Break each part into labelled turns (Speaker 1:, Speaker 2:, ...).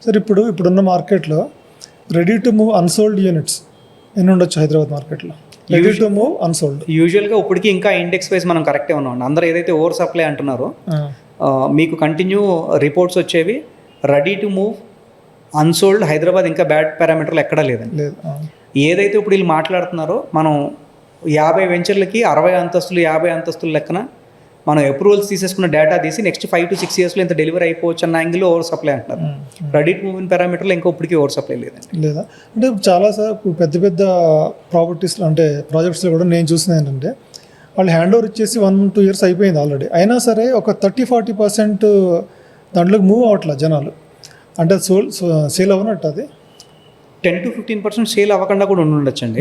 Speaker 1: Sir ఇప్పుడున్న మార్కెట్లో ready to move unsold units ఎన్ని ఉండొచ్చు హైదరాబాద్ మార్కెట్లో? రెడీ టు మూవ్ అన్సోల్డ్
Speaker 2: యూజువల్గా ఇప్పటికీ ఇంకా ఇండెక్స్ వైజ్ మనం కరెక్టే ఉన్నాం. అందరూ ఏదైతే ఓవర్ సప్లై అంటున్నారో మీకు కంటిన్యూ రిపోర్ట్స్ వచ్చేవి ready to move unsold Hyderabad ఇంకా బ్యాడ్ పారామీటర్లు ఎక్కడా లేదండి. ఏదైతే ఇప్పుడు వీళ్ళు మాట్లాడుతున్నారో మనం 50 వెంచర్లకి 60 అంతస్తులు 50 అంతస్తుల లెక్కన మనం అప్రూవల్స్ తీసేసుకున్న డేటా తీసి నెక్స్ట్ 5 to 6 ఇయర్స్లో ఇంత డెలివరీ అయిపోవచ్చు అన్న యాంగిల్లో ఓవర్ సప్లై అంటున్నారు. రెడీ టు మూవ్ పారామీటర్లో ఇంకా ఇప్పటికీ ఓవర్ సప్లై లేదండి.
Speaker 1: లేదా అంటే చాలా సార్ ఇప్పుడు పెద్ద ప్రాపర్టీస్లో అంటే ప్రాజెక్ట్స్లో కూడా నేను చూసిన ఏంటంటే వాళ్ళు హ్యాండ్ ఓవర్ ఇచ్చేసి 1-2 ఇయర్స్ అయిపోయింది ఆల్రెడీ, అయినా సరే ఒక 30-40% దాంట్లోకి మూవ్ అవ్వట్లేదు జనాలు. అంటే సేల్ అవ్వనట్టు అది
Speaker 2: 10 to 15% సేల్ అవ్వకుండా కూడా ఉండొచ్చండి.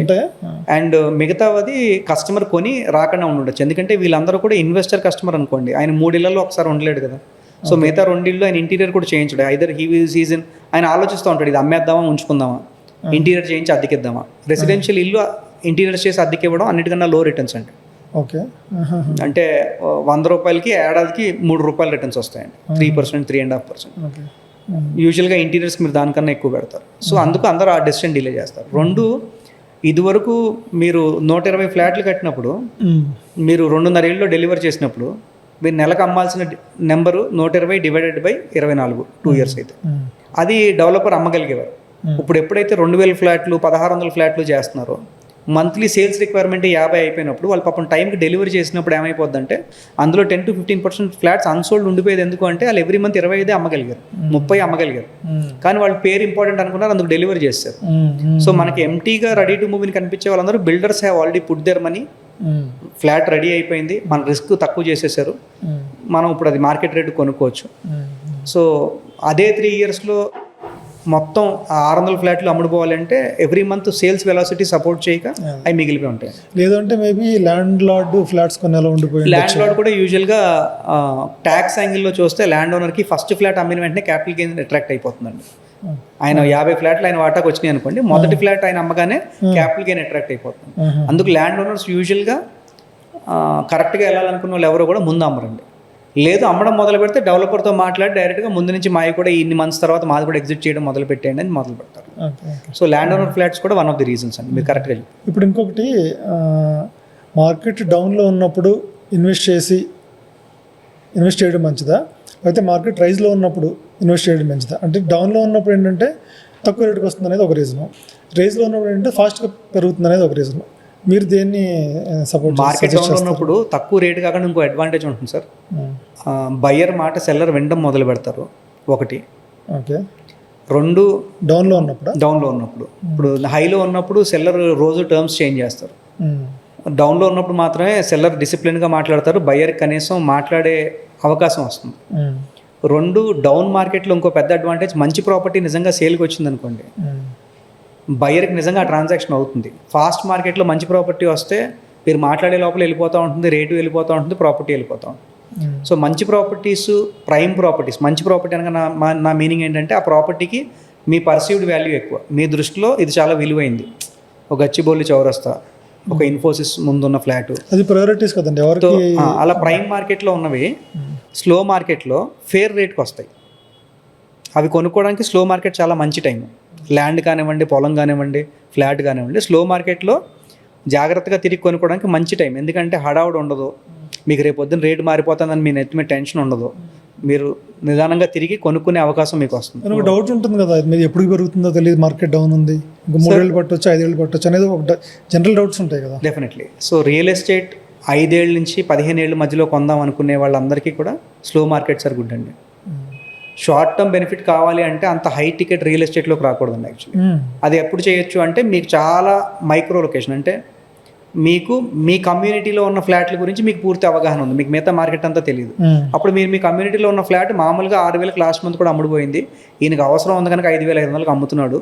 Speaker 2: అండ్ మిగతాది కస్టమర్ కొని రాకుండా ఉండొచ్చు. ఎందుకంటే వీళ్ళందరూ కూడా ఇన్వెస్టర్ కస్టమర్ అనుకోండి, ఆయన 3 ఇళ్లలో ఒకసారి ఉండలేడు కదా. సో మిగతా 2 ఇళ్ళు ఆయన ఇంటీరియర్ కూడా చేయించడు. ఐదర్ హీ సీజన్ ఆయన ఆలోచిస్తూ ఉంటాడు, ఇది అమ్మేద్దామా ఉంచుకుందామా, ఇంటీరియర్ చేయించి అద్దెకిద్దామా. రెసిడెన్షియల్ ఇల్లు ఇంటీరియర్ చేసి అద్దెకి ఇవ్వడం అన్నిటికన్నా లో రిటర్న్స్ అండి.
Speaker 1: ఓకే,
Speaker 2: అంటే 100 రూపాయలకి ఏడాదికి 3 రూపాయలు రిటర్న్స్ వస్తాయండి. 3%, 3.5%. యూజువల్గా ఇంటీరియర్స్కి మీరు దానికన్నా ఎక్కువ పెడతారు. సో అందుకు అందరూ ఆ డెసిషన్ డిలే చేస్తారు. 2, ఇదివరకు మీరు 120 ఫ్లాట్లు కట్టినప్పుడు మీరు 2.5 ఏళ్ళలో డెలివర్ చేసినప్పుడు మీరు నెలకు అమ్మాల్సిన నెంబరు 120 డివైడెడ్ బై 24 2 ఇయర్స్ అయితే అది డెవలపర్ అమ్మగలిగేవారు. ఇప్పుడు ఎప్పుడైతే 2000 ఫ్లాట్లు 1600 ఫ్లాట్లు చేస్తున్నారో మంత్లీ సేల్స్ రిక్వైర్మెంట్ 50 అయిపోయినప్పుడు వాళ్ళు పాపం టైంకి డెలివరీ చేసినప్పుడు ఏమైపోద్దంటే అందులో 10 to 15% ఫ్లాట్స్ అన్సోల్డ్ ఉండిపోయేది. ఎందుకు అంటే వాళ్ళు ఎవ్రీ మంత్ 25 అమ్మగలిగారు, 30 అమ్మగలిగారు, కానీ వాళ్ళు పేరు ఇంపార్టెంట్ అనుకున్నారు, అందుకు డెలివరీ చేస్తారు. సో మనకి ఎంటీగా రెడీ టు మూవ్ కనిపించే వాళ్ళందరూ builders have already put their money, flat ready అయిపోయింది, మన రిస్క్ తక్కువ చేసేసారు, మనం ఇప్పుడు అది మార్కెట్ రేటు కొనుక్కోవచ్చు. సో అదే 3 ఇయర్స్లో మొత్తం 600 ఫ్లాట్లు అమ్ముడుపోవాలంటే every month sales velocity support చేయక అవి మిగిలిపోయి ఉంటాయి.
Speaker 1: లేదంటే మేబీ ల్యాండ్ లార్డ్ ఫ్లాట్స్ కొనేలా ఉండిపోయి.
Speaker 2: ల్యాండ్ లార్డ్ కూడా యూజువల్గా ట్యాక్స్ యాంగిల్లో చూస్తే ల్యాండ్ ఓనర్కి ఫస్ట్ ఫ్లాట్ అమ్మిన వెంటనే క్యాపిటల్ గెయిన్ అట్రాక్ట్ అయిపోతుందండి. ఆయన 50 ఫ్లాట్లు ఆయన వాటాకు వచ్చినాయి అనుకోండి, మొదటి ఫ్లాట్ ఆయన అమ్మగానే క్యాపిటల్ గెయిన్ అట్రాక్ట్ అయిపోతుంది. అందుకు ల్యాండ్ ఓనర్స్ యూజువల్గా కరెక్ట్గా వెళ్ళాలనుకున్న వాళ్ళు ఎవరో కూడా ముందు అమ్మరండి. లేదు అమ్మడం మొదలు పెడితే డెవలపర్తో మాట్లాడి డైరెక్ట్గా ముందు నుంచి మావి కూడా ఇన్ని మంత్స్ తర్వాత మాది కూడా ఎగ్జిట్ చేయడం మొదలు పెట్టేయండి అని మొదలు పెడతారు. సో ల్యాండ్ ఓనర్ ఫ్లాట్స్ కూడా వన్ ఆఫ్ ది రీజన్స్ అండి, మీరు కరెక్ట్గా చెప్పి.
Speaker 1: ఇప్పుడు ఇంకొకటి, మార్కెట్ డౌన్లో ఉన్నప్పుడు ఇన్వెస్ట్ చేయడం మంచిదా, అయితే మార్కెట్ రైజ్లో ఉన్నప్పుడు ఇన్వెస్ట్ చేయడం మంచిదా? అంటే డౌన్లో ఉన్నప్పుడు ఏంటంటే తక్కువ రేటుకి వస్తుంది అనేది ఒక రీజను, రైజ్లో ఉన్నప్పుడు ఏంటంటే ఫాస్ట్గా పెరుగుతుంది అనేది ఒక రీజను. మీరు దేన్ని సపోర్ట్?
Speaker 2: మార్కెట్ డౌన్లో ఉన్నప్పుడు తక్కువ రేటు కాకుండా ఇంకో అడ్వాంటేజ్ ఉంటుంది సార్. బయ్యర్ మాట సెల్లర్ వినడం మొదలు పెడతారు ఒకటి.
Speaker 1: ఓకే.
Speaker 2: 2
Speaker 1: డౌన్లో ఉన్నప్పుడు
Speaker 2: ఇప్పుడు హైలో ఉన్నప్పుడు సెల్లర్ రోజు టర్మ్స్ చేంజ్ చేస్తారు. డౌన్లో ఉన్నప్పుడు మాత్రమే సెల్లర్ డిసిప్లిన్గా మాట్లాడతారు, బయ్యర్ కనీసం మాట్లాడే అవకాశం వస్తుంది. 2 డౌన్ మార్కెట్లో ఇంకో పెద్ద అడ్వాంటేజ్, మంచి ప్రాపర్టీ నిజంగా సేల్కి వచ్చింది అనుకోండి, బయ్యర్కి నిజంగా ఆ ట్రాన్సాక్షన్ అవుతుంది. ఫాస్ట్ మార్కెట్లో మంచి ప్రాపర్టీ వస్తే మీరు మాట్లాడే లోపల వెళ్ళిపోతూ ఉంటుంది, రేటు వెళ్ళిపోతూ ఉంటుంది, ప్రాపర్టీ వెళ్ళిపోతూ ఉంటుంది. సో మంచి ప్రాపర్టీస్, ప్రైమ్ ప్రాపర్టీస్, మంచి ప్రాపర్టీ అనగా నా మీనింగ్ ఏంటంటే ఆ ప్రాపర్టీకి మీ పర్సీవ్డ్ వాల్యూ ఎక్కువ, మీ దృష్టిలో ఇది చాలా విలువైంది. ఒక గచ్చిబౌలి చౌరస్తా, ఒక ఇన్ఫోసిస్ ముందున్న ఫ్లాటు,
Speaker 1: అది ప్రయారిటీస్ కదండి ఎవరికి.
Speaker 2: అలా ప్రైమ్ మార్కెట్లో ఉన్నవి స్లో మార్కెట్లో ఫేర్ రేట్కి వస్తాయి. అవి కొనుక్కోవడానికి స్లో మార్కెట్ చాలా మంచి టైం. ల్యాండ్ కానివ్వండి, పొలం కానివ్వండి, ఫ్లాట్ కానివ్వండి, స్లో మార్కెట్లో జాగ్రత్తగా తిరిగి కొనుక్కోవడానికి మంచి టైం. ఎందుకంటే హడావుడు ఉండదు, మీకు రేపు పొద్దున్న రేటు మారిపోతుందని మీ నెత్తి మీద టెన్షన్ ఉండదు, మీరు నిదానంగా తిరిగి కొనుక్కునే అవకాశం మీకు వస్తుంది.
Speaker 1: ఒక డౌట్ ఉంటుంది కదా, మీరు ఎప్పుడు పెరుగుతుందో తెలియదు, మార్కెట్ డౌన్ ఉంది, ఇంకా 3 ఏళ్ళు పట్టవచ్చు 5 ఏళ్ళు పట్టవచ్చు అనేది ఒక జనరల్ డౌట్స్ ఉంటాయి కదా.
Speaker 2: డెఫినెట్లీ. సో రియల్ ఎస్టేట్ 5 ఏళ్ళ నుంచి 15 ఏళ్ళ మధ్యలో కొందాం అనుకునే వాళ్ళందరికీ కూడా స్లో మార్కెట్స్ ఆర్ గుడ్ అండి. షార్ట్ టర్మ్ బెనిఫిట్ కావాలి అంటే అంత హై టికెట్ రియల్ ఎస్టేట్లోకి రాకూడదండి యాక్చువల్లీ. అది ఎప్పుడు చేయొచ్చు అంటే మీకు చాలా మైక్రో లొకేషన్, అంటే మీకు మీ కమ్యూనిటీలో ఉన్న ఫ్లాట్ల గురించి మీకు పూర్తి అవగాహన ఉంది, మీకు మిగతా మార్కెట్ అంతా తెలియదు. అప్పుడు మీరు మీ కమ్యూనిటీలో ఉన్న ఫ్లాట్ మామూలుగా 6,000 లాస్ట్ మంత్ కూడా అమ్ముడుపోయింది, ఈయనకు అవసరం ఉంది కనుక 5,500 అమ్ముతున్నాడు,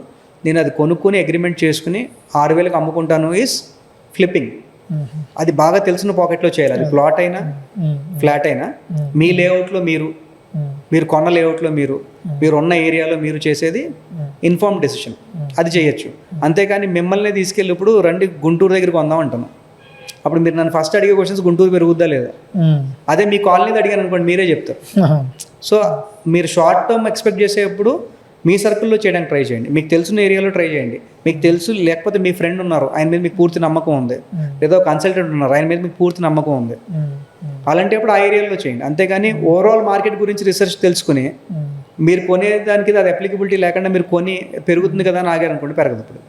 Speaker 2: నేను అది కొనుక్కొని అగ్రిమెంట్ చేసుకుని 6,000 అమ్ముకుంటాను ఈజ్ ఫ్లిప్పింగ్. అది బాగా తెలిసిన పాకెట్లో చేయాలి. అది ప్లాట్ అయినా ఫ్లాట్ అయినా మీ లేఅవుట్లో మీరు కొన్న లేఅవుట్లో మీరు ఉన్న ఏరియాలో మీరు చేసేది ఇన్ఫార్మ్ డెసిషన్, అది చేయొచ్చు. అంతేకాని మిమ్మల్ని తీసుకెళ్ళి ఇప్పుడు రండి గుంటూరు దగ్గర కొందాం అంటాను, అప్పుడు మీరు నన్ను ఫస్ట్ అడిగే క్వశ్చన్స్ గుంటూరు పెరుగుద్దా లేదా, అదే మీ కాలనీది అడిగాను అనుకోండి మీరే చెప్తారు. సో మీరు షార్ట్ టర్మ్ ఎక్స్పెక్ట్ చేసేటప్పుడు మీ సర్కిల్లో చేయడానికి ట్రై చేయండి. మీకు తెలిసిన ఏరియాలో ట్రై చేయండి. మీకు తెలుసు లేకపోతే మీ ఫ్రెండ్ ఉన్నారు, ఆయన మీద మీకు పూర్తి నమ్మకం ఉంది, లేదా ఒక కన్సల్టెంట్ ఉన్నారు, ఆయన మీద మీకు పూర్తి నమ్మకం ఉంది, అలాంటప్పుడు ఆ ఏరియాలో చేయండి. అంతేగాని ఓవరాల్ మార్కెట్ గురించి రీసెర్చ్ తెలుసుకుని మీరు కొనేదానికి అది అప్లికబిలిటీ లేకుండా మీరు కొని పెరుగుతుంది కదా అని ఆగారనుకోండి, పెరగదు ఇప్పుడు.